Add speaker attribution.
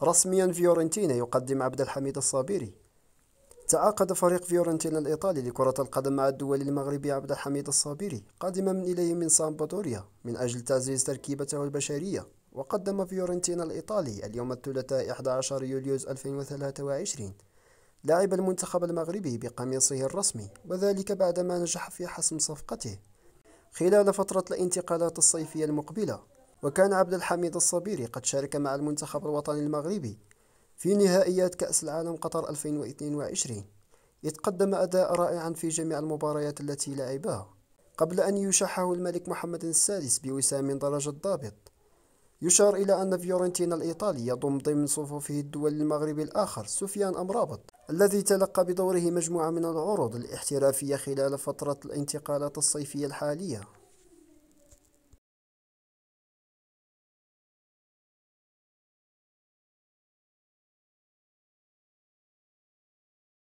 Speaker 1: رسميا فيورنتينا يقدم عبد الحميد الصابري. تعاقد فريق فيورنتينا الإيطالي لكرة القدم مع الدولي المغربي عبد الحميد الصابري قادما إليه من سامبدوريا من أجل تعزيز تركيبته البشرية. وقدم فيورنتينا الإيطالي اليوم الثلاثاء 11 يوليوز 2023 لاعب المنتخب المغربي بقميصه الرسمي، وذلك بعدما نجح في حسم صفقته خلال فترة الانتقالات الصيفية المقبلة. وكان عبد الحميد الصابري قد شارك مع المنتخب الوطني المغربي في نهائيات كأس العالم قطر 2022، إذ قدم أداء رائعا في جميع المباريات التي لعبها، قبل أن يشحه الملك محمد السادس بوسام درجة ضابط. يشار إلى أن فيورنتينا الإيطالي يضم ضمن صفوفه الدول المغربي الآخر سفيان أمرابط، الذي تلقى بدوره مجموعة من العروض الاحترافية خلال فترة الانتقالات الصيفية الحالية.